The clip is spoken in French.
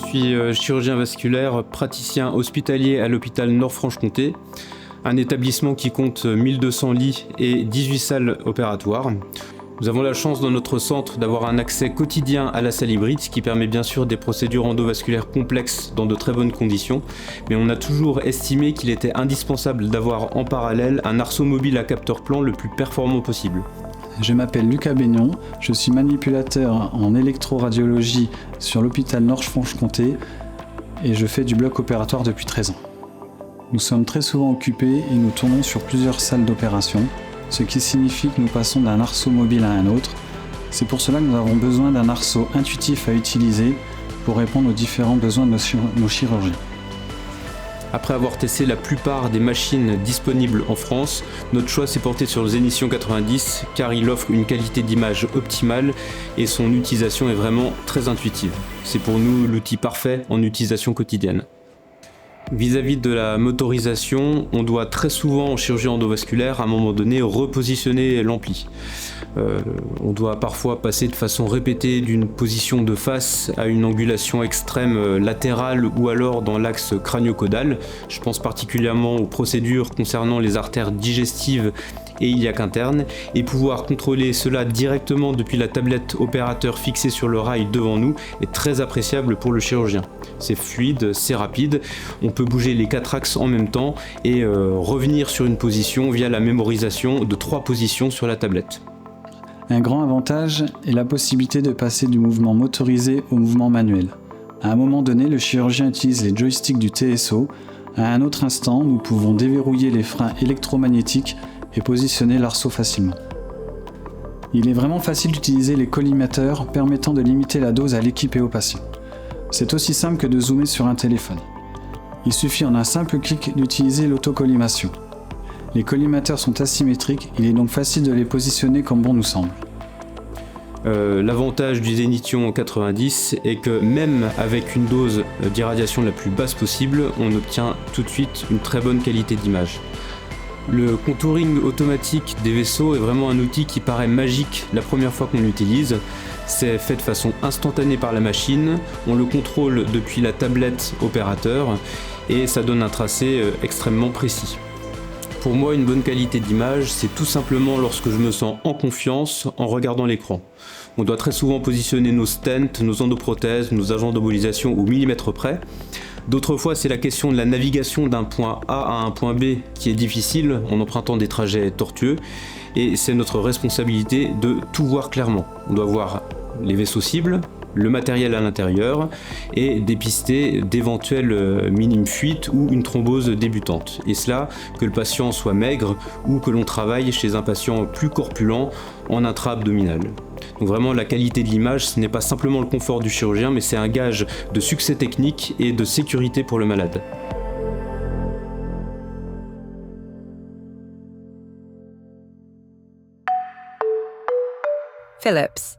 suis chirurgien vasculaire, praticien hospitalier à l'hôpital Nord-Franche-Comté, un établissement qui compte 1200 lits et 18 salles opératoires. Nous avons la chance dans notre centre d'avoir un accès quotidien à la salle hybride, ce qui permet bien sûr des procédures endovasculaires complexes dans de très bonnes conditions, mais on a toujours estimé qu'il était indispensable d'avoir en parallèle un arceau mobile à capteur plan le plus performant possible. Je m'appelle Lucas Baignon, je suis manipulateur en électroradiologie sur l'hôpital Nord-Franche-Comté et je fais du bloc opératoire depuis 13 ans. Nous sommes très souvent occupés et nous tournons sur plusieurs salles d'opération, ce qui signifie que nous passons d'un arceau mobile à un autre. C'est pour cela que nous avons besoin d'un arceau intuitif à utiliser pour répondre aux différents besoins de nos chirurgiens. Après avoir testé la plupart des machines disponibles en France, notre choix s'est porté sur le Zenition 90 car il offre une qualité d'image optimale et son utilisation est vraiment très intuitive. C'est pour nous l'outil parfait en utilisation quotidienne. Vis-à-vis de la motorisation, on doit très souvent en chirurgie endovasculaire à un moment donné repositionner l'ampli. On doit parfois passer de façon répétée d'une position de face à une angulation extrême latérale ou alors dans l'axe crânio-caudal. Je pense particulièrement aux procédures concernant les artères digestives et iliaque interne, et pouvoir contrôler cela directement depuis la tablette opérateur fixée sur le rail devant nous est très appréciable pour le chirurgien. C'est fluide, c'est rapide, on peut bouger les 4 axes en même temps et revenir sur une position via la mémorisation de 3 positions sur la tablette. Un grand avantage est la possibilité de passer du mouvement motorisé au mouvement manuel. À un moment donné, le chirurgien utilise les joysticks du TSO. À un autre instant, nous pouvons déverrouiller les freins électromagnétiques et positionner l'arceau facilement. Il est vraiment facile d'utiliser les collimateurs permettant de limiter la dose à l'équipe et au patient. C'est aussi simple que de zoomer sur un téléphone. Il suffit en un simple clic d'utiliser l'autocollimation. Les collimateurs sont asymétriques, il est donc facile de les positionner comme bon nous semble. L'avantage du Zenition 90 est que même avec une dose d'irradiation la plus basse possible, on obtient tout de suite une très bonne qualité d'image. Le contouring automatique des vaisseaux est vraiment un outil qui paraît magique la première fois qu'on l'utilise. C'est fait de façon instantanée par la machine, on le contrôle depuis la tablette opérateur et ça donne un tracé extrêmement précis. Pour moi, une bonne qualité d'image, c'est tout simplement lorsque je me sens en confiance en regardant l'écran. On doit très souvent positionner nos stents, nos endoprothèses, nos agents d'embolisation au millimètre près. D'autres fois, c'est la question de la navigation d'un point A à un point B qui est difficile en empruntant des trajets tortueux. Et c'est notre responsabilité de tout voir clairement. On doit voir les vaisseaux cibles, le matériel à l'intérieur et dépister d'éventuelles minimes fuites ou une thrombose débutante. Et cela, que le patient soit maigre ou que l'on travaille chez un patient plus corpulent en intra-abdominal. Donc vraiment, la qualité de l'image, ce n'est pas simplement le confort du chirurgien, mais c'est un gage de succès technique et de sécurité pour le malade. Philips.